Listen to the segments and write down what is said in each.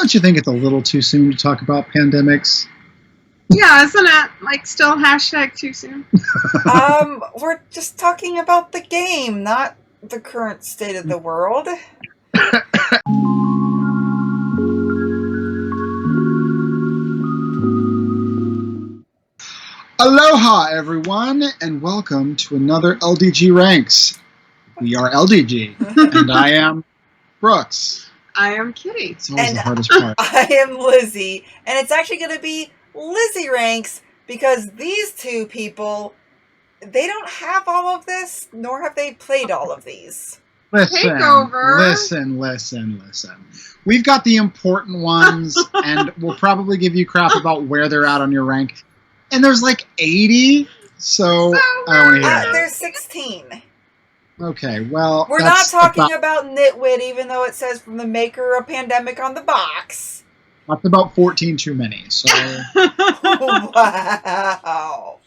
Don't you think it's a little too soon to talk about pandemics? Yeah, isn't it like still hashtag too soon? We're just talking about the game, not the current state of the world. Aloha, everyone, and welcome to another LDG Ranks. We are LDG, and I am Brooks. I am Kitty. It's always the hardest part. I am Lizzy, and it's actually going to be Lizzy Ranks because these two people, they don't have all of this, nor have they played all of these. Listen. We've got the important ones, and we'll probably give you crap about where they're at on your rank. And there's like 80, so I don't want to hear it. There's 16. Okay, well, we're not talking about Nitwit, even though it says from the maker of Pandemic on the box. That's about 14 too many, so... Wow.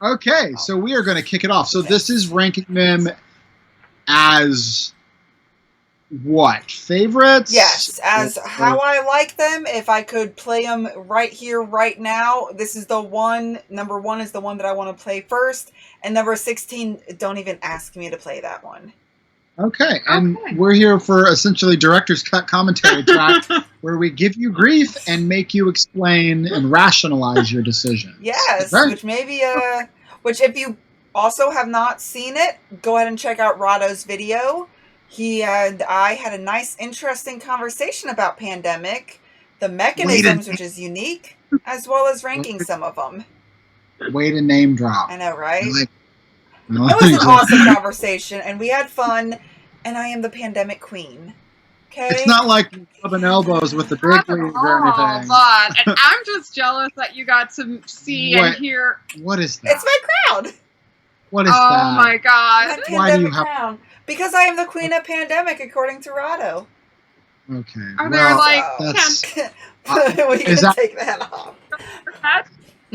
Okay, so we are going to kick it off. So this is ranking them as... what? Favorites? Yes, as how I like them. If I could play them right here, right now, this is the one. Number 1 is the one that I want to play first. And number 16, don't even ask me to play that one. Okay, and we're here for essentially Director's Cut commentary track, where we give you grief and make you explain and rationalize your decision. Yes, right. which if you also have not seen it, go ahead and check out Rahdo's video. He and I had a nice, interesting conversation about Pandemic, the mechanisms, which is unique, as well as ranking some of them. Way to name drop. I know, right? It was an awesome conversation, and we had fun, and I am the Pandemic queen. Okay? It's not like rubbing elbows with the big leagues or anything. But, and I'm just jealous that you got to see and hear... What is that? It's my crown! What is that? Oh my god. Why do you have... crown. Because I am the queen of Pandemic, according to Rahdo. Okay. Are there like... we can take that off.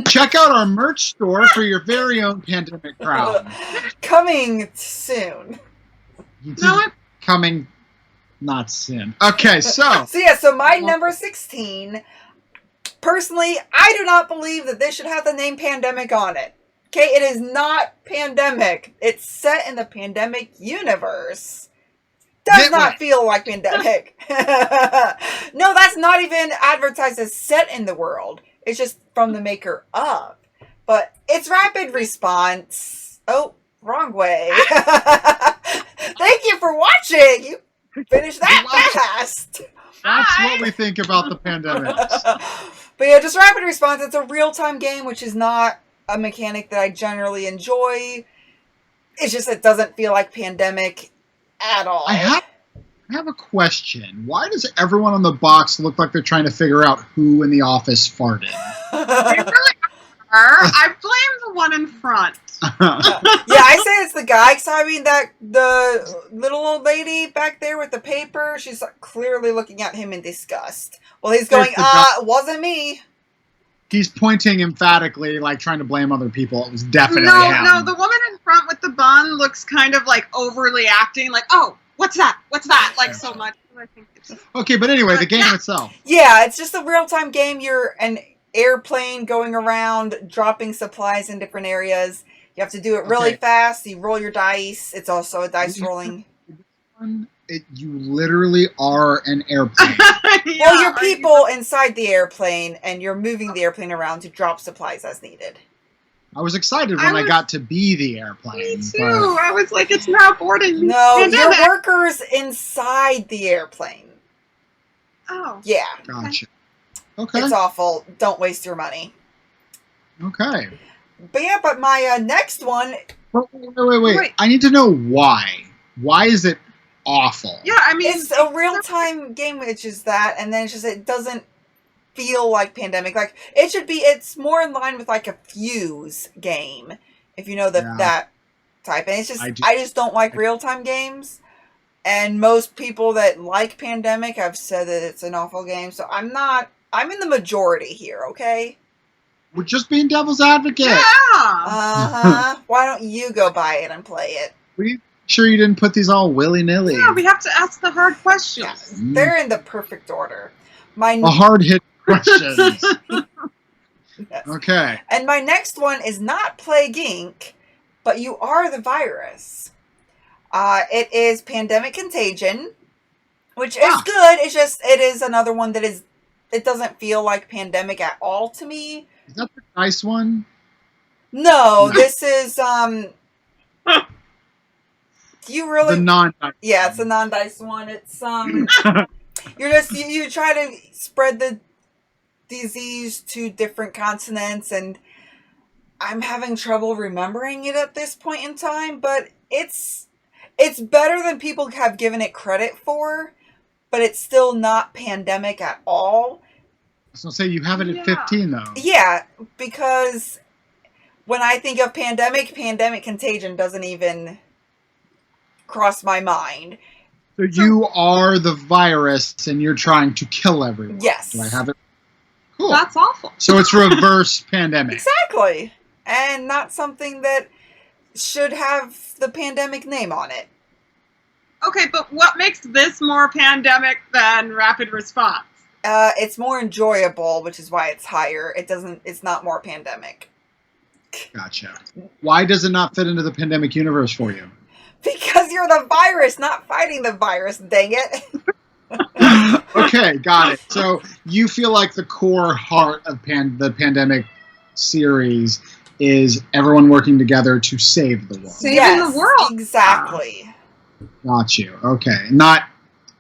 Check out our merch store for your very own Pandemic crown. Coming soon. Coming not soon. Okay, so... So my number 16, personally, I do not believe that this should have the name Pandemic on it. Okay, it is not Pandemic. It's set in the Pandemic universe. Does not feel like Pandemic. No, that's not even advertised as set in the world. It's just from the maker of. But it's rapid response. Oh, wrong way. Thank you for watching. You finished that fast. That's what we think about the pandemics. But yeah, just rapid response. It's a real-time game, which is not a mechanic that I generally enjoy. It's just it doesn't feel like Pandemic at all. I have a question. Why does everyone on the box look like they're trying to figure out who in the office farted? They really are. I blame the one in front. Yeah, I say it's the guy. Because I mean, the little old lady back there with the paper, she's clearly looking at him in disgust. Well, he's going, it wasn't me. He's pointing emphatically, like trying to blame other people. It was definitely him. No, the woman in front with the bun looks kind of like overly acting, like, oh, what's that? What's that? Like so much. I think it's okay, but anyway, the game itself. Yeah, it's just a real-time game. You're an airplane going around, dropping supplies in different areas. You have to do it really fast. You roll your dice. It's also a dice rolling. You literally are an airplane. Well, you're people inside the airplane, and you're moving the airplane around to drop supplies as needed. I was excited when I got to be the airplane. Me too. But... I was like, it's not boarding. No, you're workers inside the airplane. Oh. Yeah. Gotcha. Okay. It's awful. Don't waste your money. Okay. But yeah, but my next one... Wait. I need to know why. Why is it awful? Yeah, I mean... It's a real-time game, which is that, and then it's just, it doesn't feel like Pandemic. Like, it should be, it's more in line with like a Fuse game, if you know that type. And it's just, I just don't like real-time games. And most people that like Pandemic have said that it's an awful game, so I'm in the majority here, okay? We're just being devil's advocate. Yeah! Uh-huh. Why don't you go buy it and play it? Are you sure you didn't put these all willy-nilly? Yeah, we have to ask the hard questions. Yeah, they're in the perfect order. A hard-hit questions. Yes. Okay. And my next one is not Plague Inc., but you are the virus. It is Pandemic Contagion, which is good. It's just, it is another one that is, it doesn't feel like Pandemic at all to me. Is that the nice one? No, this is, do you really? The non-dice. Yeah, it's a non-dice one. It's, you're just, you try to spread the disease to different continents, and I'm having trouble remembering it at this point in time, but it's better than people have given it credit for, but it's still not Pandemic at all. So say you have it at 15 though. Yeah, because when I think of Pandemic Contagion doesn't even cross my mind. So you are the virus and you're trying to kill everyone. Yes. Do I have it? Cool. That's awful. So it's reverse Pandemic. Exactly. And not something that should have the Pandemic name on it. Okay, but what makes this more Pandemic than Rapid Response? It's more enjoyable, which is why it's higher. It's not more Pandemic. Gotcha. Why does it not fit into the Pandemic universe for you? Because you're the virus, not fighting the virus, dang it. Okay, got it. So you feel like the core heart of the Pandemic series is everyone working together to save the world. Saving the world. Exactly. Got you. Okay. Not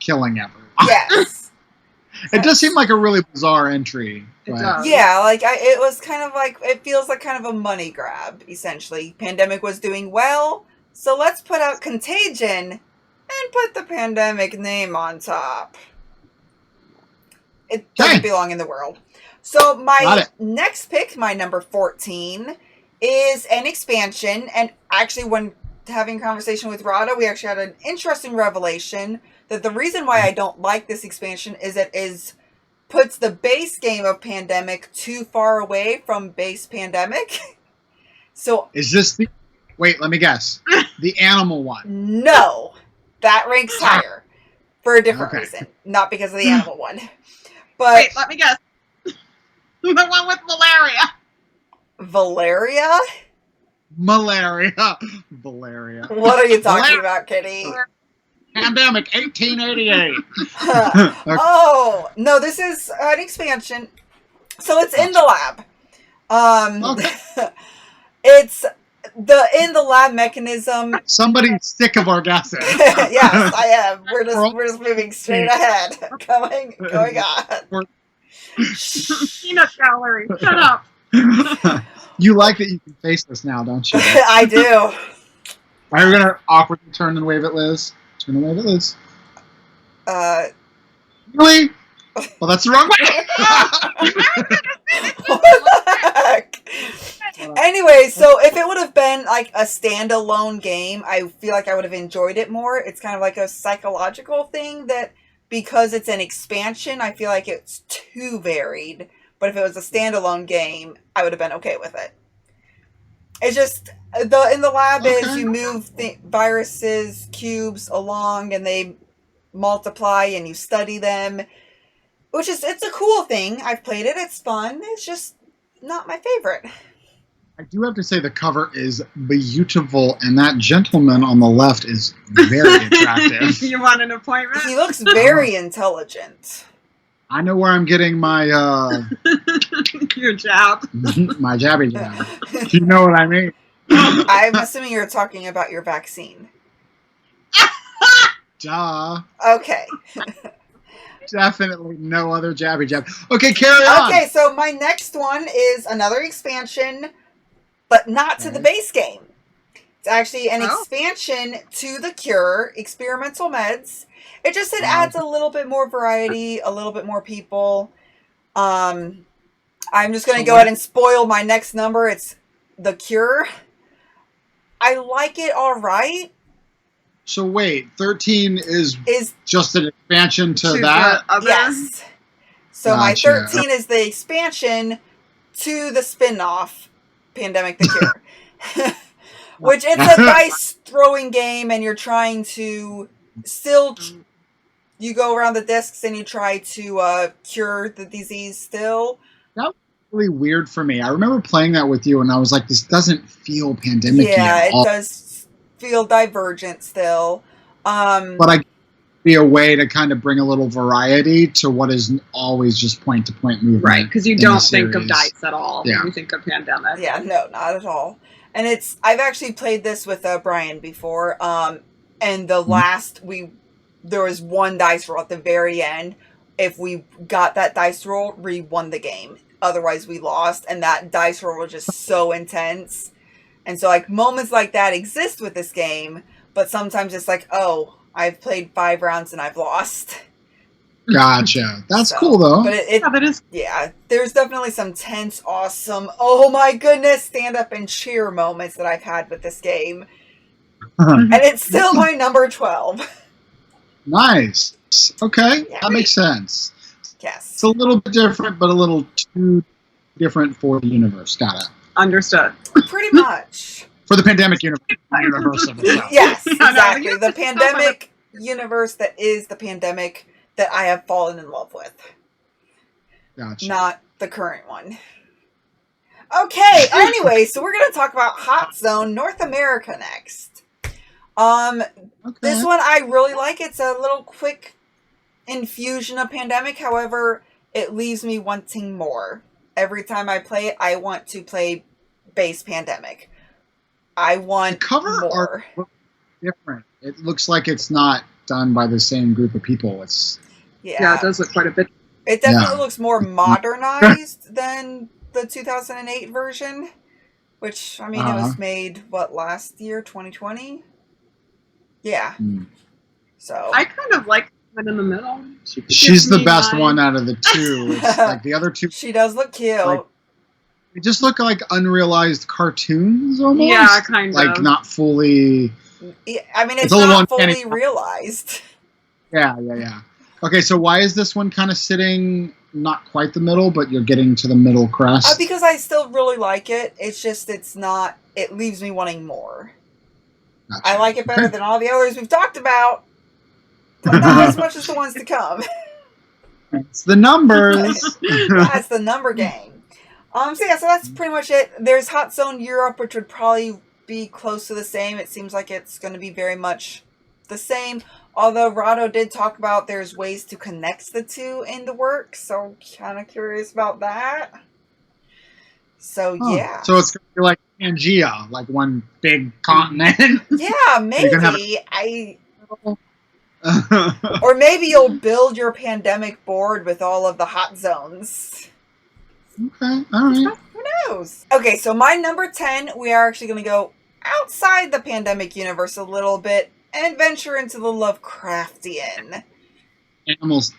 killing everyone. Yes. It does seem like a really bizarre entry. It but- does. Yeah, like it was kind of like, it feels like kind of a money grab, essentially. Pandemic was doing well, so let's put out Contagion and put the Pandemic name on top. It doesn't belong in the world. So my next pick, my number 14, is an expansion. And actually, when having a conversation with Rahdo, we actually had an interesting revelation that the reason why I don't like this expansion is it puts the base game of Pandemic too far away from base Pandemic. So is this the... Wait, let me guess. The animal one. No. That ranks higher. For a different reason. Not because of the animal one. But wait, let me guess. The one with malaria. Valeria? Valeria. What are you talking about, Kitty? Pandemic 1888. Oh, no, this is an expansion. So it's in the lab. It's the in the lab mechanism. Somebody's sick of our guessing. Yes, I am. We're just moving straight ahead. Going on. Peanut gallery. Shut up. You like that you can face this now, don't you? I do. Are you gonna awkwardly turn and wave at Liz? Turn and wave at Liz. Really? Well, that's the wrong way. What the heck? Anyway, so if it would have been like a standalone game, I feel like I would have enjoyed it more. It's kind of like a psychological thing that because it's an expansion, I feel like it's too varied. But if it was a standalone game, I would have been okay with it. It's just in the lab is you move the viruses, cubes along, and they multiply, and you study them, which is it's a cool thing. I've played it; it's fun. It's just not my favorite. I do have to say the cover is beautiful, and that gentleman on the left is very attractive. You want an appointment? He looks very intelligent. I know where I'm getting my Your jab. my jabby jab. You know what I mean? I'm assuming you're talking about your vaccine. Duh. Okay. Definitely no other jabby jab. Okay, carry on. Okay, so my next one is another expansion, but not to the base game. It's actually an expansion to The Cure, experimental meds. It adds a little bit more variety, a little bit more people. I'm just going to go ahead and spoil my next number. It's The Cure. I like it all right. So wait, 13 is just an expansion to that? Yes. So my 13 is the expansion to the spin-off, Pandemic The Cure. Which it's a dice throwing game, and you're trying to still you go around the discs and you try to cure the disease still. That was really weird for me. I remember playing that with you, and I was like, this doesn't feel pandemic-y Yeah, at it all. does feel divergent still. But I be a way to kind of bring a little variety to what is always just point-to-point movement. Right, because you in don't the think of series. dice at all Yeah. when you think of pandemic. Yeah, no, not at all. And I've actually played this with Brian before. And the last there was one dice roll at the very end. If we got that dice roll, we won the game. Otherwise, we lost. And that dice roll was just so intense. And so, like, moments like that exist with this game. But sometimes it's like, oh, I've played 5 rounds and I've lost. Gotcha. That's cool, though. But Yeah, that is. yeah, there's definitely some tense, awesome, oh my goodness, stand up and cheer moments that I've had with this game. And it's still my number 12. Nice. Okay, Yeah. that makes sense. Yes. It's a little bit different, but a little too different for the universe. Got it. Understood. Pretty much. For the pandemic universe of the show. Yes, Yeah, no, exactly. you The have to stop pandemic universe that is the pandemic that I have fallen in love with. Gotcha. Not the current one. Okay, anyway, so we're going to talk about Hot Zone North America next. Okay. This one I really like. It's a little quick infusion of pandemic. However, it leaves me wanting more. Every time I play it, I want to play base pandemic. I want the cover more. art different. It looks like it's not done by the same group of people. It's Yeah, it does look quite a bit. It definitely looks more modernized than the 2008 version, which, I mean, it was made, last year, 2020? Yeah. So I kind of like it in the middle. She's the best one out of the two. It's like the other two. She does look cute. Like, they just look like unrealized cartoons almost. Yeah, kind of. Like not fully. I mean, it's a little not fully uncanny. realized. Yeah. Okay, so why is this one kind of sitting not quite the middle, but you're getting to the middle crest? Because I still really like it. It's just, it leaves me wanting more. Gotcha. I like it better than all the others we've talked about, but not as much as the ones to come. It's the numbers. That's the number game. So that's pretty much it. There's Hot Zone Europe, which would probably be close to the same. It seems like it's going to be very much the same. Although Rahdo did talk about there's ways to connect the two in the works, so kind of curious about that. So yeah. So it's going to be like Pangea, like one big continent. Yeah, maybe. Or maybe you'll build your pandemic board with all of the hot zones. Okay, all right. Who knows? Okay, so my number 10, we are actually going to go outside the pandemic universe a little bit and venture into the Lovecraftian. Animals.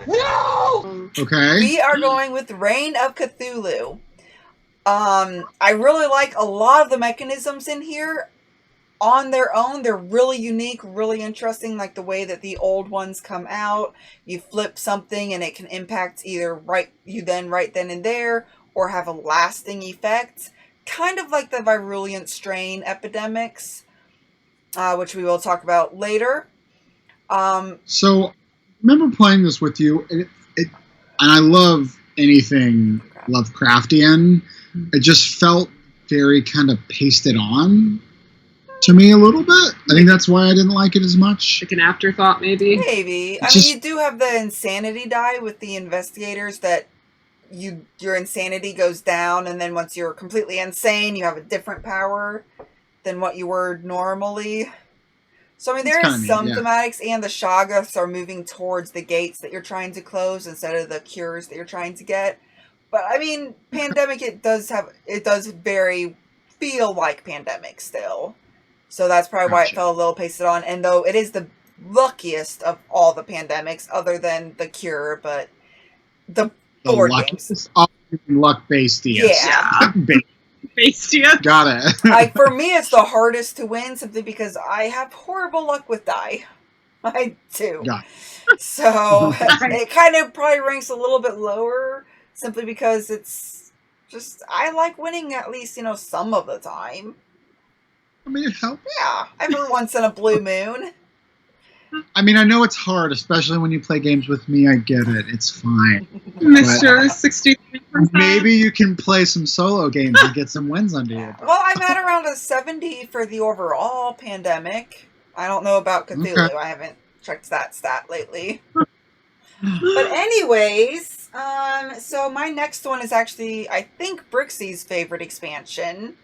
No! Okay. We are going with Reign of Cthulhu. I really like a lot of the mechanisms in here. On their own, they're really unique, really interesting, like the way that the old ones come out. You flip something and it can impact either right then and there, or have a lasting effect. Kind of like the virulent strain epidemics, which we will talk about later. So, I remember playing this with you, and I love anything Lovecraftian. It just felt very kind of pasted on to me a little bit. I think that's why I didn't like it as much. Like an afterthought, maybe? Maybe. I mean, you do have the insanity die with the investigators that your insanity goes down, and then once you're completely insane, you have a different power than what you were normally. So, I mean, there is some thematics, and the Shoggoths are moving towards the gates that you're trying to close instead of the cures that you're trying to get. But, I mean, Pandemic, it does very feel like Pandemic still. So that's probably why it felt a little pasted on. And though it is the luckiest of all the Pandemics, other than the Cure, but the board games. Luck-based, yes. Yeah. Bastia. Got it. For me, it's the hardest to win simply because I have horrible luck with die. I do. Got it. So it kind of probably ranks a little bit lower simply because it's just, I like winning at least, some of the time. I mean, it helps. Yeah, every once in a blue moon. I mean, I know it's hard, especially when you play games with me. I get it. It's fine. Mr. 63%. Maybe you can play some solo games and get some wins under your belt. Well, I'm at around a 70 for the overall pandemic. I don't know about Cthulhu. Okay. I haven't checked that stat lately. But anyways, so my next one is actually, I think, Brixie's favorite expansion.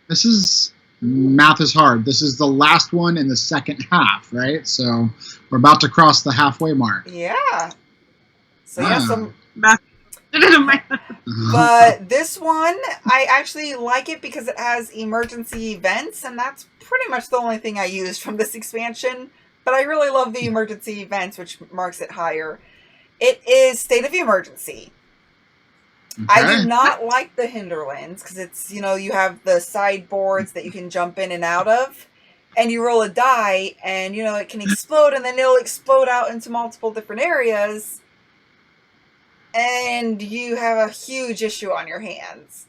This is... Math is hard. This is the last one in the second half, right? So we're about to cross the halfway mark. Yeah. So yeah, some... Math. But this one, I actually like it because it has emergency events, and that's pretty much the only thing I used from this expansion. But I really love the emergency events, which marks it higher. It is State of Emergency. Okay. I do not like the hinterlands because it's, you know, you have the sideboards that you can jump in and out of, and you roll a die, and, you know, it can explode, and then it'll explode out into multiple different areas, and you have a huge issue on your hands.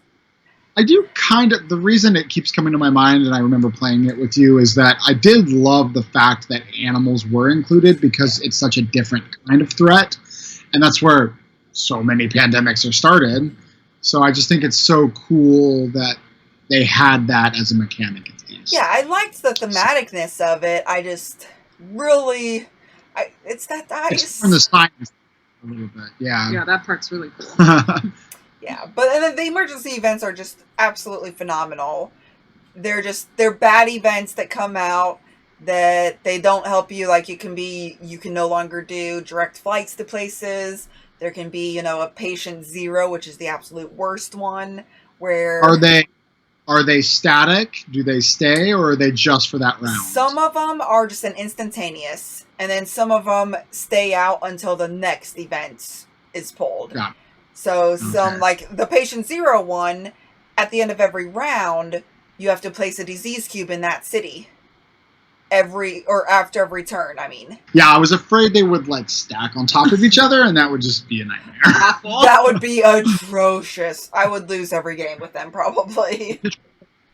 I do kind of... The reason it keeps coming to my mind, and I remember playing it with you, is that I did love the fact that animals were included because it's such a different kind of threat, and that's where so many pandemics are started. So I just think it's so cool that they had that as a mechanic at least. Yeah, I liked the thematicness of it. I just really... it's from the science a little bit, yeah. Yeah, that part's really cool. Yeah, but and then the emergency events are just absolutely phenomenal. They're bad events that come out that they don't help you. Like you can no longer do direct flights to places. There can be, you know, a patient zero, which is the absolute worst one. Where are they static? Do they stay, or are they just for that round? Some of them are just an instantaneous, and then some of them stay out until the next event is pulled. Yeah. So some, like the patient zero one, at the end of every round, you have to place a disease cube in that city. After every turn, I mean. Yeah, I was afraid they would like stack on top of each other, and that would just be a nightmare. That would be atrocious. I would lose every game with them, probably.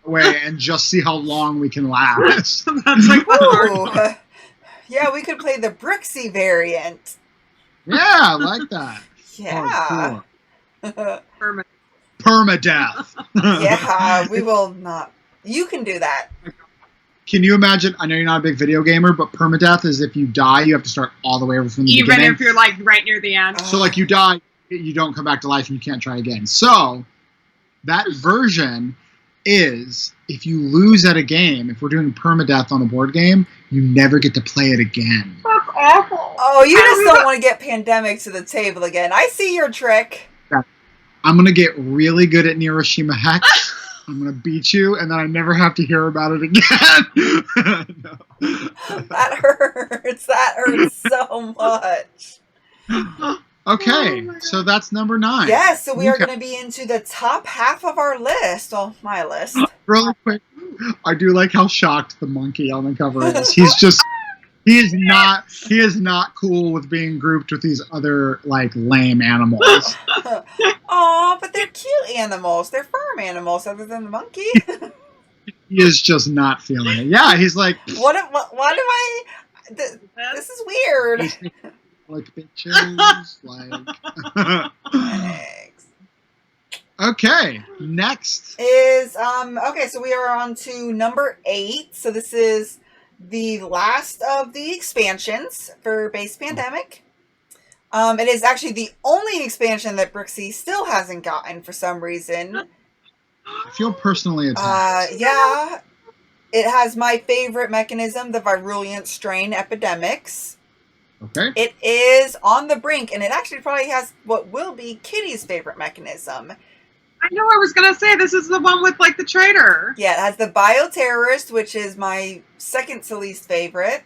Away and just see how long we can last. That's like the hard part. Yeah, we could play the Brixie variant. Yeah, I like that. Yeah. Permadeath. Yeah, we will not. You can do that. Can you imagine? I know you're not a big video gamer, but permadeath is if you die, you have to start all the way over from the beginning. Even if you're like right near the end. So like you die, you don't come back to life and you can't try again. So that version is if you lose at a game, if we're doing permadeath on a board game, you never get to play it again. That's awful. Oh, you just don't want to get pandemic to the table again. I see your trick. I'm going to get really good at Hiroshima Hex. I'm going to beat you, and then I never have to hear about it again. No. That hurts. That hurts so much. Okay, so that's number 9. Yes, so we are going to be into the top half of our list. Well, my list. Really quick, I do like how shocked the monkey on the cover is. He's just... He is not cool with being grouped with these other, like, lame animals. Aw, but they're cute animals. They're farm animals other than the monkey. He is just not feeling it. Yeah, he's like... Why do I... This is weird. Like, bitches, like... Thanks. Okay, next. Is, okay, so we are on to number 8. So this is the last of the expansions for base pandemic. It is actually the only expansion that Brixie still hasn't gotten for some reason. I feel personally attacked. Yeah. It has my favorite mechanism, the virulent strain epidemics. Okay. It is on the brink, and it actually probably has what will be Kitty's favorite mechanism. I know I was going to say, this is the one with, like, the traitor. Yeah, it has the bioterrorist, which is my second to least favorite.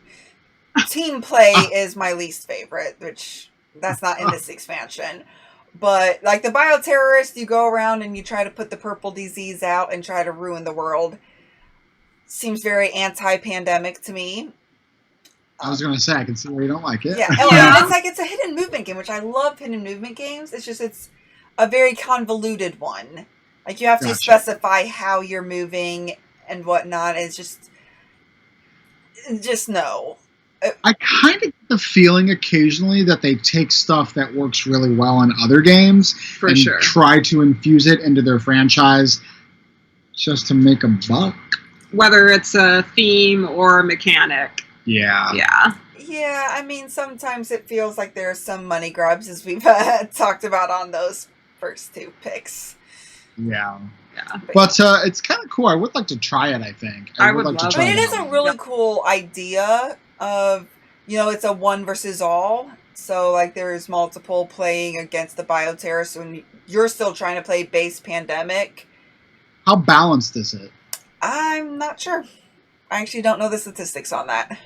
Team play is my least favorite, which that's not in this expansion. But, like, the bioterrorist, you go around and you try to put the purple disease out and try to ruin the world. Seems very anti-pandemic to me. I was going to say, I can see where you don't like it. Yeah, and it's a hidden movement game, which I love hidden movement games. It's a very convoluted one. Like, you have to specify how you're moving and whatnot. It's just no. I kind of get the feeling occasionally that they take stuff that works really well in other games and try to infuse it into their franchise just to make a buck. Whether it's a theme or a mechanic. Yeah. Yeah, I mean, sometimes it feels like there's some money grabs, as we've talked about on those first two picks. Yeah. But it's kind of cool. I would like to try it, I think. I would love to try it. I mean, it is a really cool idea of, it's a one versus all. So, like, there's multiple playing against the bioterrorists when you're still trying to play base Pandemic. How balanced is it? I'm not sure. I actually don't know the statistics on that.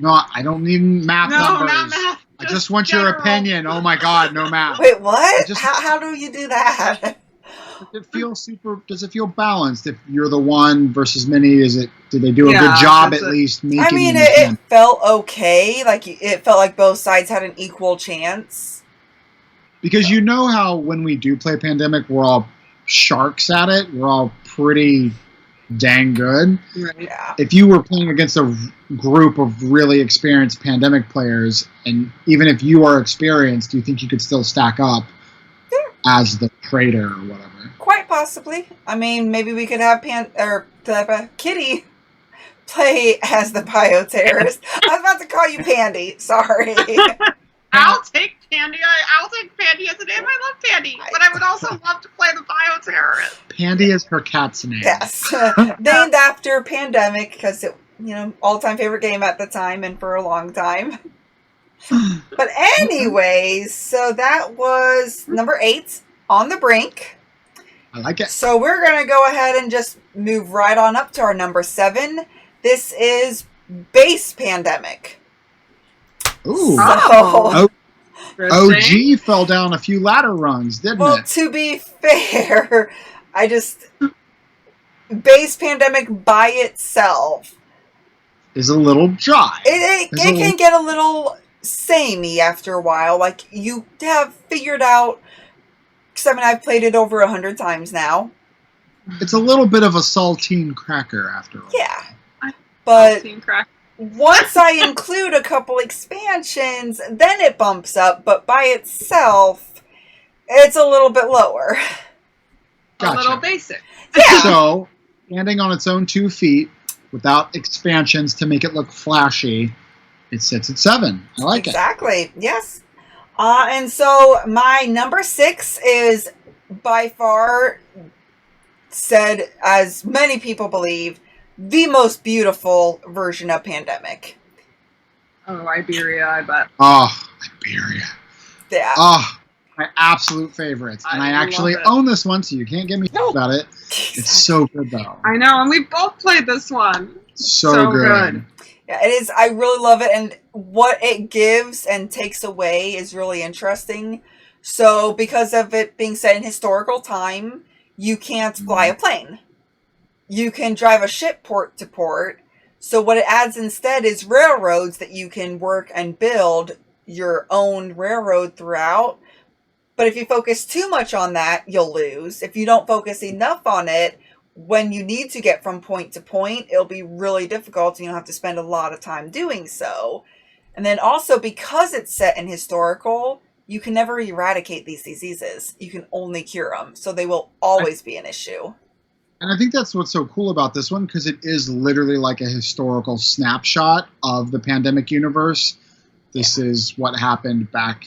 No, I don't need math numbers. Not math. I just want your opinion. Oh my God, no math. Wait, what? How do you do that? Does it feel balanced? If you're the one versus many, did they do a good job at least making? I mean, it felt okay. Like it felt like both sides had an equal chance. Because you know how when we do play Pandemic, we're all sharks at it. We're all pretty dang good. Right. Yeah. If you were playing against a group of really experienced Pandemic players, and even if you are experienced, do you think you could still stack up as the traitor or whatever? Quite possibly. I mean, maybe we could have Kitty play as the bioterrorist. I was about to call you Pandy. Sorry. I'll take Pandy. I'll take Pandy as a name. I love Pandy, but I would also love to play the bioterrorist. Pandy is her cat's name. Yes, named after Pandemic because it, all-time favorite game at the time and for a long time. But anyways, so that was number 8, On the Brink. I like it. So we're gonna go ahead and just move right on up to our number 7. This is Base Pandemic. Ooh. So, OG fell down a few ladder rungs, didn't it? Well, to be fair, Base Pandemic by itself is a little dry. It can get a little samey after a while. Like, you have figured out, because I've played it over 100 times now. It's a little bit of a saltine cracker after all. Yeah. But saltine cracker. Once I include a couple expansions, then it bumps up, but by itself, it's a little bit lower. Gotcha. A little basic. Yeah. So, standing on its own 2 feet, without expansions to make it look flashy, it sits at 7. I like it. Exactly. Yes. And so my number 6 is by far said, as many people believe, the most beautiful version of Pandemic. Oh, Iberia, I bet. Oh, Iberia. Yeah. Oh, my absolute favorites. And I actually own this one, so you can't get me about it. It's so good, though. I know, and we both played this one. So good. Yeah, it is. I really love it. And what it gives and takes away is really interesting. So because of it being set in historical time, you can't fly a plane. You can drive a ship port to port. So what it adds instead is railroads that you can work and build your own railroad throughout. But if you focus too much on that, you'll lose. If you don't focus enough on it, when you need to get from point to point, it'll be really difficult and you'll have to spend a lot of time doing so. And then also, because it's set in historical, you can never eradicate these diseases. You can only cure them. So they will always be an issue. And I think that's what's so cool about this one, because it is literally like a historical snapshot of the Pandemic universe. This is what happened back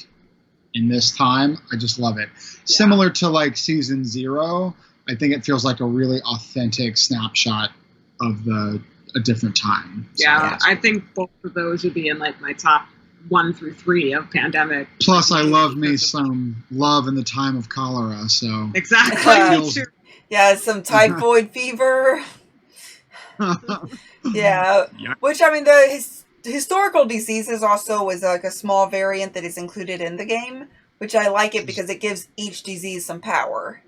in this time. I just love it. Yeah. Similar to like Season 0, I think it feels like a really authentic snapshot of a different time. So yeah, I think both of those would be in like my top 1 through 3 of Pandemic. Plus, I love me some Love in the Time of Cholera. So exactly. Yeah, some typhoid fever. Yeah. Which, I mean, the historical diseases also is like a small variant that is included in the game, which I like it because it gives each disease some power.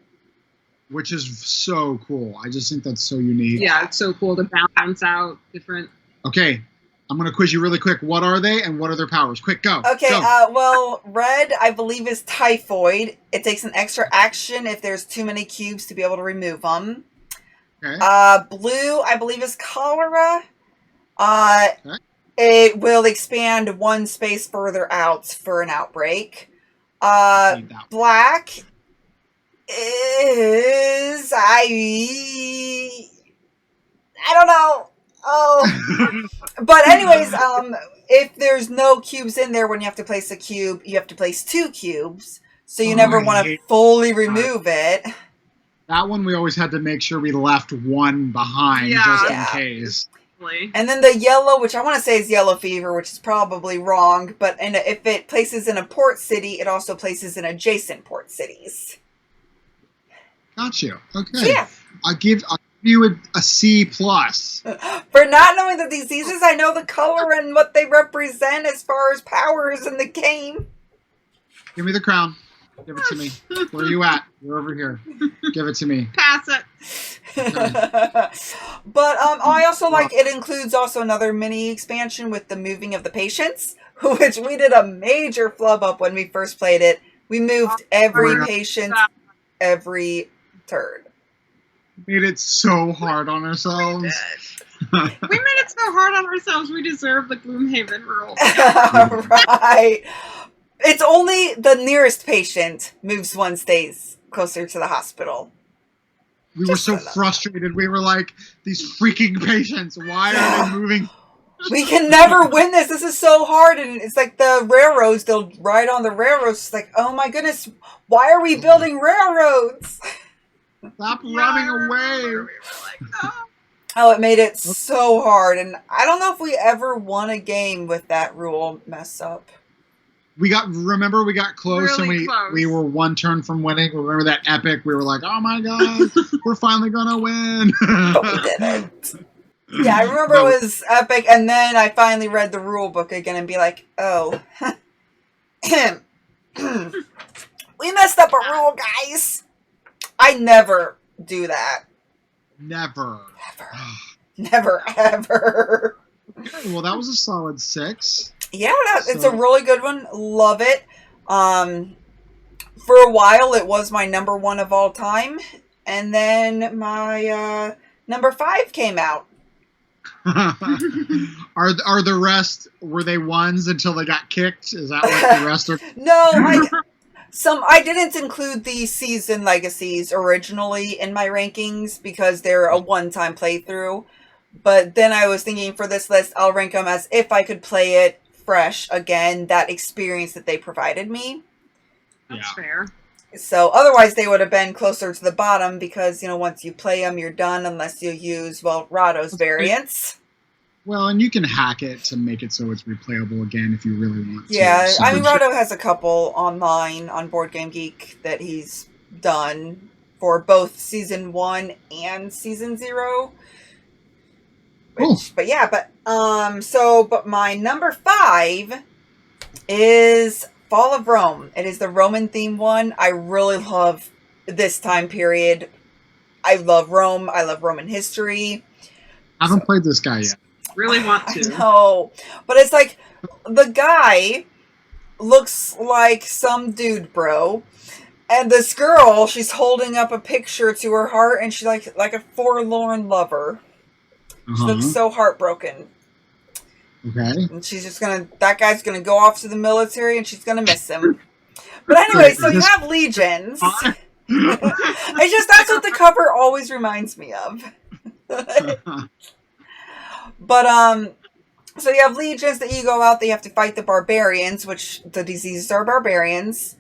Which is so cool. I just think that's so unique. Yeah, it's so cool to balance out different... Okay, I'm going to quiz you really quick. What are they and what are their powers? Quick, go. Okay, go. Well, red, I believe, is typhoid. It takes an extra action if there's too many cubes to be able to remove them. Okay. Blue, I believe, is cholera. It will expand one space further out for an outbreak. Need that. Black is I don't know. Oh, but anyways, if there's no cubes in there when you have to place a cube, you have to place 2 cubes. So you never want to fully remove it. That one we always had to make sure we left one behind just in case. And then the yellow, which I want to say is yellow fever, which is probably wrong, but if it places in a port city, it also places in adjacent port cities. Got you. Okay. So, yeah. I'll give you a C+. For not knowing the diseases, I know the color and what they represent as far as powers in the game. Give me the crown. Give it to me. Where are you at? You're over here. Give it to me. Pass it. Okay. But I also like it includes also another mini expansion with the moving of the patients, which we did a major flub up when we first played it. We moved every patient every turn. We made it so hard on ourselves. We made it so hard on ourselves. We deserve the Gloomhaven rule. Right. It's only the nearest patient moves one stays closer to the hospital. We were so frustrated. We were like, these freaking patients, why are they moving? We can never win this. This is so hard. And it's like the railroads, they'll ride on the railroads. It's like, oh my goodness, why are we building railroads? Stop running away. We were like, no. Oh, it made it so hard. And I don't know if we ever won a game with that rule mess up. Remember we got close really and we were one turn from winning. Remember that epic? We were like, oh my God, we're finally going to win. But we didn't. Yeah, I remember it was epic. And then I finally read the rule book again and be like, oh, we messed up a rule, guys. I never do that. Never. Never, ever. Okay, well, that was a solid 6. Yeah, it's a really good one. Love it. For a while, it was my number 1 of all time. And then my number 5 came out. Are the rest, were they 1s until they got kicked? Is that what the rest are? No, I didn't include the season legacies originally in my rankings because they're a one-time playthrough. But then I was thinking for this list, I'll rank them as if I could play it fresh again, that experience that they provided me. That's fair. So otherwise they would have been closer to the bottom because, once you play them, you're done unless you use, Rahdo's variants. Well, and you can hack it to make it so it's replayable again if you really want to. Yeah, So Rahdo has a couple online on Board Game Geek that he's done for both Season 1 and Season 0. But my number 5 is Fall of Rome. It is the Roman themed one. I really love this time period. I love Rome. I love Roman history. I haven't played this guy yet. Really want to. No, but it's like the guy looks like some dude, bro. And this girl, she's holding up a picture to her heart, and she's like a forlorn lover. She looks so heartbroken. Okay. And she's just that guy's gonna go off to the military and she's gonna miss him. But anyway, so you have legions. It's just, that's what the cover always reminds me of. But, so you have legions that you go out, they have to fight the barbarians, which the diseases are barbarians.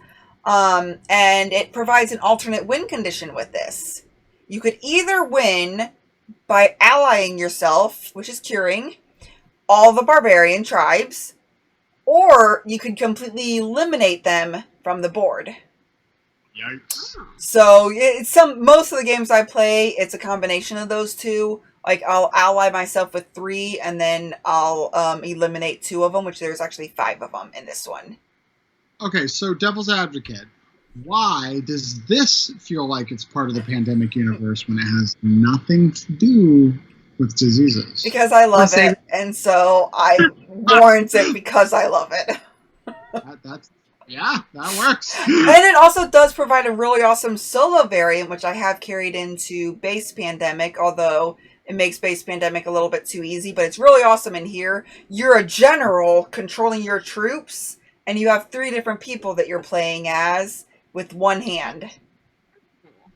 And it provides an alternate win condition with this. You could either win by allying yourself, which is curing, all the barbarian tribes, or you could completely eliminate them from the board. Yikes. So most of the games I play, it's a combination of those two. Like I'll ally myself with 3 and then I'll eliminate 2 of them, which there's actually 5 of them in this one. Okay, so devil's advocate. Why does this feel like it's part of the pandemic universe when it has nothing to do with diseases? Because I love it, and so I warrant it because I love it. That works. And it also does provide a really awesome solo variant, which I have carried into base pandemic, although it makes Base Pandemic a little bit too easy, but it's really awesome in here. You're a general controlling your troops, and you have 3 different people that you're playing as with one hand.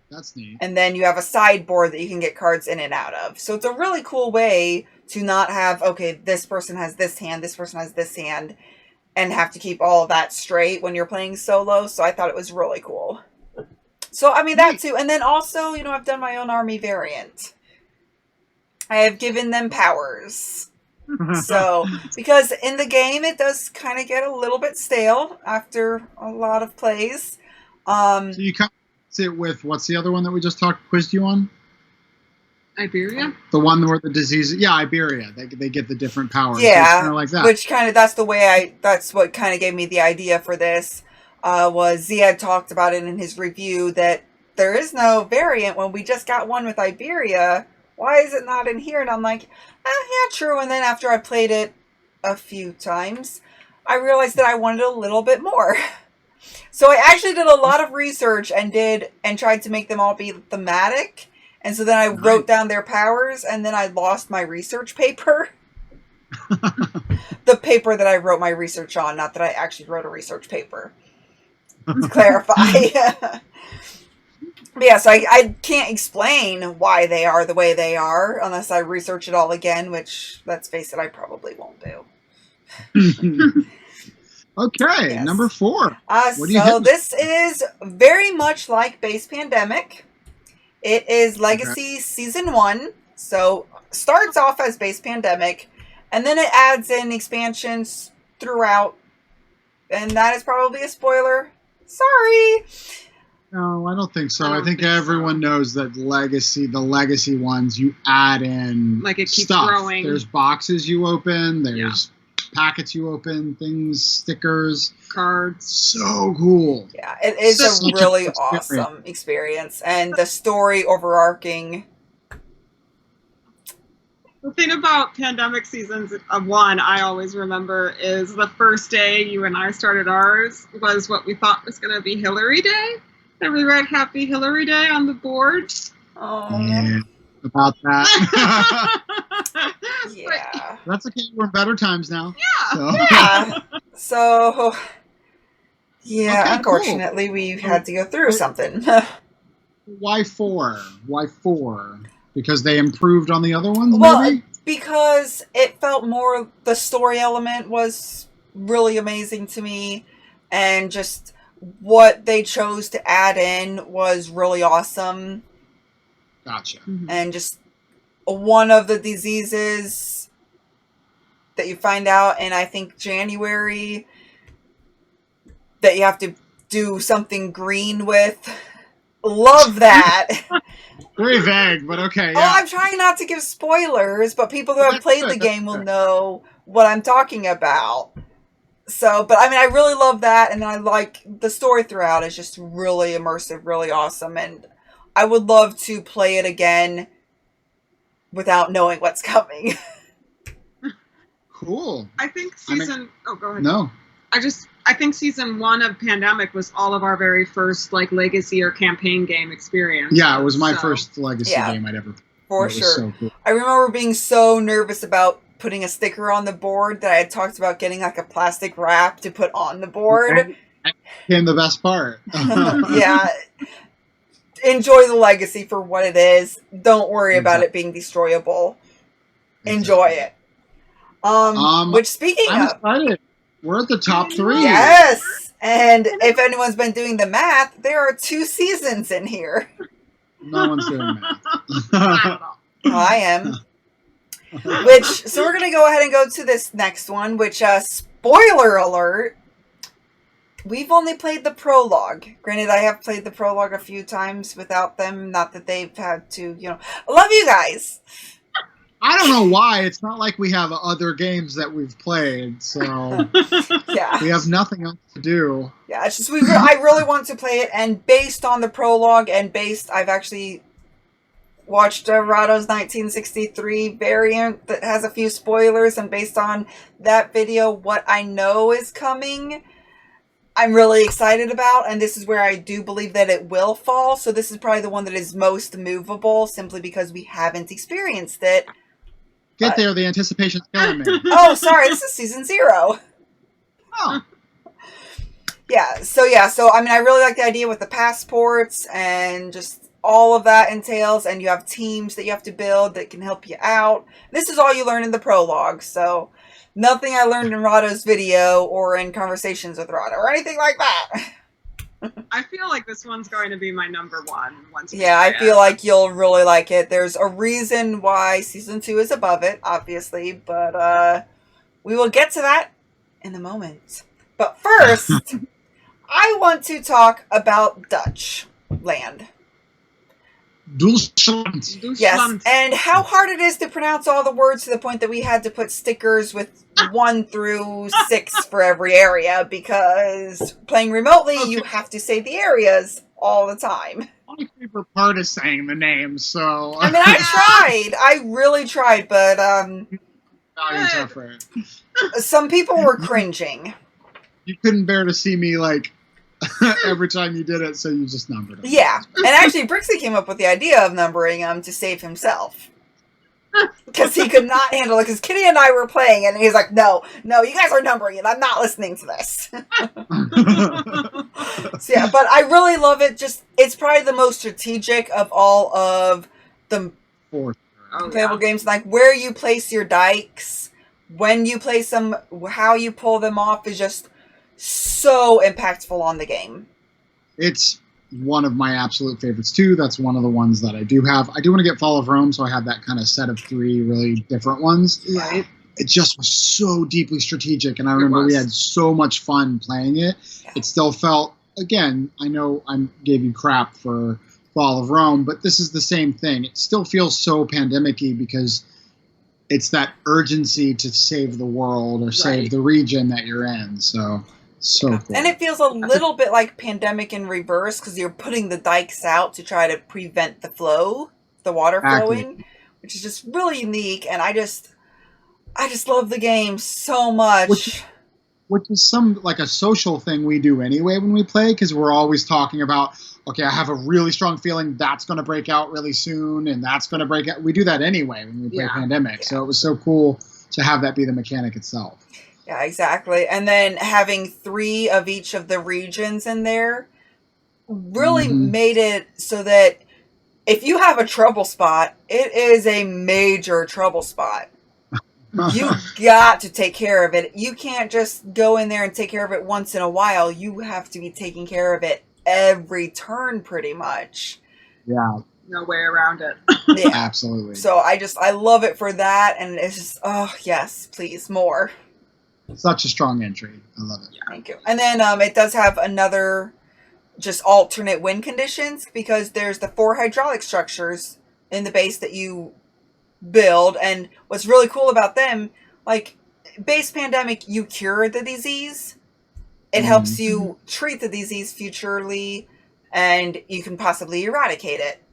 That's neat. And then you have a sideboard that you can get cards in and out of. So it's a really cool way to not have, okay, this person has this hand, this person has this hand, and have to keep all of that straight when you're playing solo. So I thought it was really cool. So, I mean, that too. And then also, you know, I've done my own army variant. I have given them powers. So, because in the game, it does kind of get a little bit stale after a lot of plays. So you kind of sit with, what's the other one that we just quizzed you on? Iberia? The one where the disease, yeah, Iberia. They get the different powers. Yeah, so kind of like that. Which kind of, that's what kind of gave me the idea for this, was Z had talked about it in his review that there is no variant when we just got one with Iberia. Why is it not in here? And I'm like, yeah, true. And then after I played it a few times, I realized that I wanted a little bit more. So I actually did a lot of research and tried to make them all be thematic. And so then I wrote down their powers, and then I lost my research paper. The paper that I wrote my research on, not that I actually wrote a research paper. To clarify. But yeah, so I can't explain why they are the way they are unless I research it all again, which, let's face it, I probably won't do. Okay, Yes. number 4. So this is very much like Base Pandemic. It is Legacy Season 1. So starts off as Base Pandemic, and then it adds in expansions throughout. And that is probably a spoiler. Sorry. No, I don't think so. I think everyone knows that the legacy ones, you add in like it keeps stuff. growing. There's boxes you open. There's packets you open. Things, stickers, cards. So cool. Yeah, it is Such a really awesome experience, and the story overarching. The thing about Pandemic Seasons 1 I always remember is the first day you and I started ours was what we thought was going to be Hillary Day. And we read Happy Hillary Day on the board. Oh. Yeah, about that. Yeah. That's okay. We're in better times now. Yeah. So, Yeah. So, yeah, Okay, unfortunately, we've had to go through something. Why 4? Why 4? Because they improved on the other ones, Well, maybe? because it felt more, the story element was really amazing to me, and just what they chose to add in was really awesome. Gotcha. And just one of the diseases that you find out in, I think, January, that you have to do something green with. Love that. Very vague, but okay. Oh, Yeah. I'm trying not to give spoilers, but people who have played the game will know what I'm talking about. So, but I mean, I really love that, and I like the story throughout is just really immersive, really awesome, and I would love to play it again without knowing what's coming. Cool. I think oh, go ahead. No. I think Season 1 of Pandemic was all of our very first, like, legacy or campaign game experience. Yeah, it was my first legacy game I'd ever played. For sure. So cool. I remember being so nervous about putting a sticker on the board that I had talked about getting like a plastic wrap to put on the board. That became the best part. Yeah. Enjoy the legacy for what it is. Don't worry about it being destroyable. Enjoy it. Which, speaking I'm of... excited. We're at the top 3. Yes! And if anyone's been doing the math, there are 2 seasons in here. No one's doing math. Well, I am. So we're going to go ahead and go to this next one, which, spoiler alert, we've only played the prologue. Granted, I have played the prologue a few times without them. Not that they've had to, I love you guys. I don't know why. It's not like we have other games that we've played, so yeah, we have nothing else to do. Yeah, it's just I really want to play it, and based on the prologue and I've actually watched Rahdo's 1963 variant that has a few spoilers, and based on that video, what I know is coming, I'm really excited about, and this is where I do believe that it will fall. So this is probably the one that is most movable, simply because we haven't experienced it. Get there, the anticipation's killing me. Oh, sorry, this is season 0. Oh. So I mean, I really like the idea with the passports and just all of that entails, and you have teams that you have to build that can help you out. This is all you learn in the prologue, so nothing I learned in Rahdo's video or in conversations with Rahdo or anything like that. I feel like this one's going to be my number 1. Yeah, I feel like you'll really like it. There's a reason why season 2 is above it, obviously, but we will get to that in a moment. But first, I want to talk about Dutch land. Deutschland. Yes, and how hard it is to pronounce all the words to the point that we had to put stickers with 1 through 6 for every area, because playing remotely, you have to say the areas all the time. My favorite part is saying the names, so... I mean, I tried. I really tried, but some people were cringing. You couldn't bear to see me, like, every time you did it, so you just numbered them. Yeah, and actually Brixie came up with the idea of numbering them to save himself. Because he could not handle it, because Kitty and I were playing it, and he's like, no, you guys are numbering it, I'm not listening to this. So yeah, but I really love it. It's probably the most strategic of all of the playable games, like where you place your dikes, when you place them, how you pull them off is just so impactful on the game. It's one of my absolute favorites too. That's one of the ones that I do have. I do want to get Fall of Rome, so I have that kind of set of 3 really different ones. Right. It just was so deeply strategic, and I remember we had so much fun playing it. Yeah. It still felt, again, I know I gave you crap for Fall of Rome, but this is the same thing. It still feels so pandemic-y because it's that urgency to save the world or save the region that you're in. So cool. And it feels a little bit like Pandemic in reverse, because you're putting the dikes out to try to prevent the water flowing, which is just really unique. And I just love the game so much. Which is like a social thing we do anyway when we play, because we're always talking about, okay, I have a really strong feeling that's going to break out really soon, and that's going to break out. We do that anyway when we play Pandemic. So it was so cool to have that be the mechanic itself. Yeah, exactly. And then having 3 of each of the regions in there really made it so that if you have a trouble spot, it is a major trouble spot. You got to take care of it. You can't just go in there and take care of it once in a while. You have to be taking care of it every turn pretty much. Yeah. No way around it. Yeah. Absolutely. So I love it for that, and it's just, oh yes, please, more. Such a strong entry. I love it. Thank you. And then it does have another just alternate win conditions, because there's the 4 hydraulic structures in the base that you build. And what's really cool about them, like base Pandemic, you cure the disease. It helps you treat the disease futurely, and you can possibly eradicate it.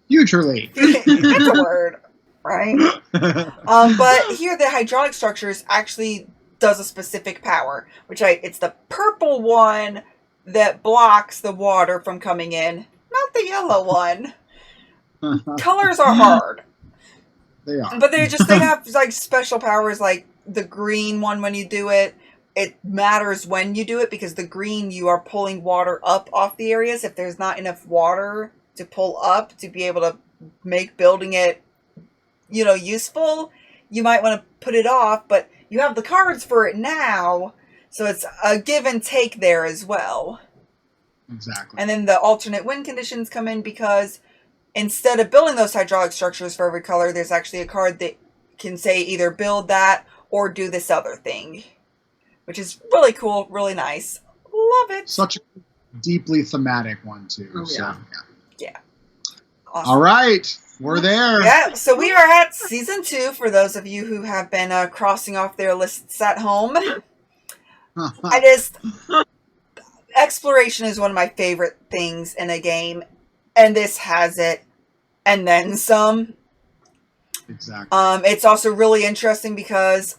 Futurely. That's a word, right? But here the hydraulic structures actually does a specific power, it's the purple one that blocks the water from coming in, not the yellow one. Colors are hard. They are. But they have like special powers, like the green one. When you do it, it matters when you do it, because the green, you are pulling water up off the areas. If there's not enough water to pull up to be able to make building it, useful, you might want to put it off, but you have the cards for it now, so it's a give and take there as well. Exactly. And then the alternate win conditions come in, because instead of building those hydraulic structures for every color, there's actually a card that can say either build that or do this other thing, which is really cool, really nice. Love it. Such a deeply thematic one, too. Oh, yeah. Yeah. Awesome. All right. We're there. Yeah, so we are at season 2 for those of you who have been crossing off their lists at home. Exploration is one of my favorite things in a game, and this has it, and then some. Exactly. It's also really interesting because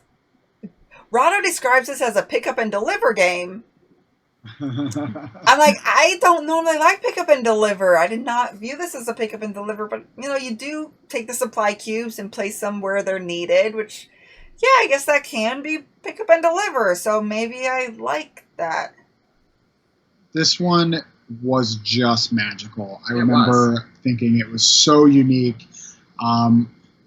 Rahdo describes this as a pick up and deliver game. I'm like, I don't normally like pick up and deliver. I did not view this as a pick up and deliver, but you do take the supply cubes and place them where they're needed, which, yeah, I guess that can be pick up and deliver. So maybe I like that. This one was just magical. I remember thinking it was so unique.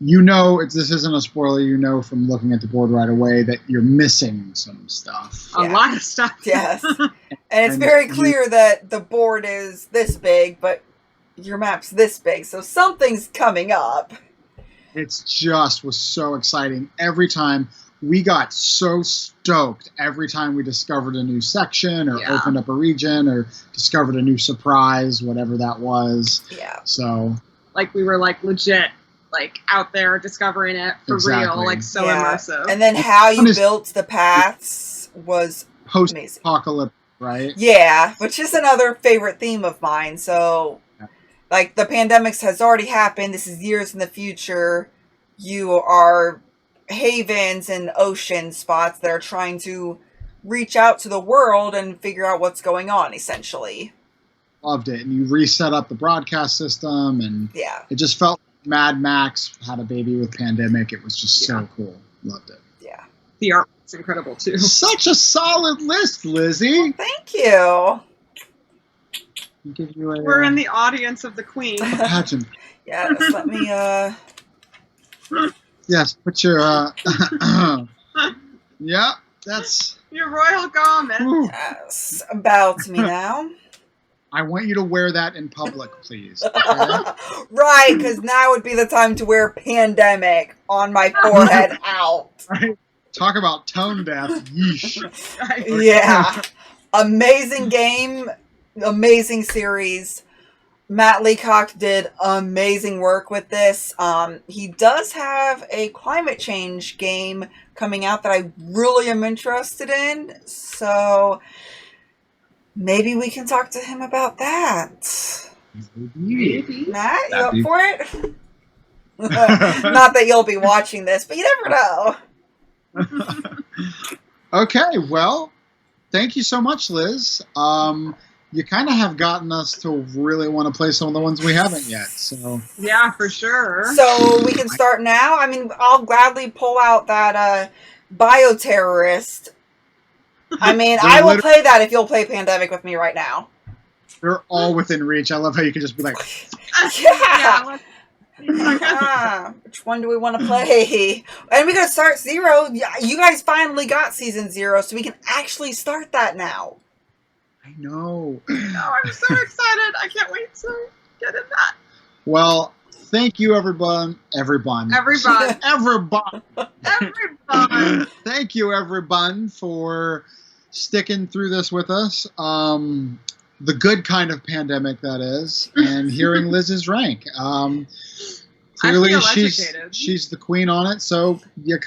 This isn't a spoiler, from looking at the board right away that you're missing some stuff. A lot of stuff. Yes. And it's very clear that the board is this big, but your map's this big, so something's coming up. It's just was so exciting. Every time we got so stoked every time we discovered a new section or opened up a region or discovered a new surprise, whatever that was. Yeah. So like we were legit out there discovering it for real, so immersive. And then how you built the paths was amazing. Post-apocalyptic, right? Yeah, which is another favorite theme of mine. So, the pandemics has already happened. This is years in the future. You are havens and ocean spots that are trying to reach out to the world and figure out what's going on, essentially. Loved it. And you reset up the broadcast system, and it just felt Mad Max had a baby with pandemic. It was just so cool. Loved it. Yeah. The art was incredible too. Such a solid list, Lizzy. Well, thank you. We're in the audience of the Queen. Pageant. Yes, let me Yes, put your yeah, that's your royal garment. Yes, bow to me now. I want you to wear that in public, please. Okay? Right, because now would be the time to wear pandemic on my forehead out. Right. Talk about tone deaf. Yeesh. Yeah. Amazing game. Amazing series. Matt Leacock did amazing work with this. He does have a climate change game coming out that I really am interested in. So maybe we can talk to him about that. Maybe. Matt, you up for it? Not that you'll be watching this, but you never know. Okay, well, thank you so much, Liz. You kind of have gotten us to really want to play some of the ones we haven't yet. So yeah, for sure. So we can start now. I mean, I'll gladly pull out that bioterrorist. I mean, I will play that if you'll play Pandemic with me right now. They're all within reach. I love how you can just be like, yeah. Which one do we want to play? And we gotta start 0. You guys finally got season 0, so we can actually start that now. I know. Oh, I'm so excited. I can't wait to get in that. Well, thank you, everyone. Thank you, everyone, for sticking through this with us. The good kind of pandemic, that is, and hearing Liz's rank. Clearly, she's the queen on it, so you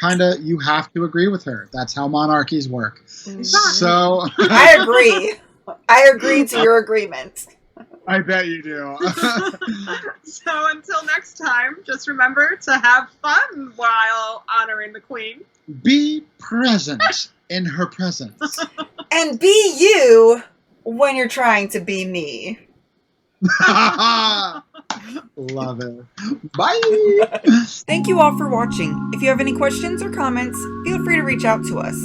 have to agree with her. That's how monarchies work. Exactly. So I agree. I agree to your agreement. I bet you do. So until next time, just remember to have fun while honoring the queen. Be present in her presence. And be you when you're trying to be me. Love it. Bye. Thank you all for watching. If you have any questions or comments, feel free to reach out to us.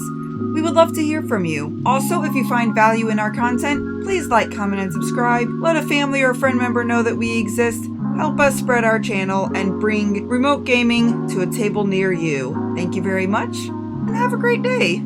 We would love to hear from you. Also, if you find value in our content, please like, comment, and subscribe. Let a family or friend member know that we exist. Help us spread our channel and bring remote gaming to a table near you. Thank you very much, and have a great day.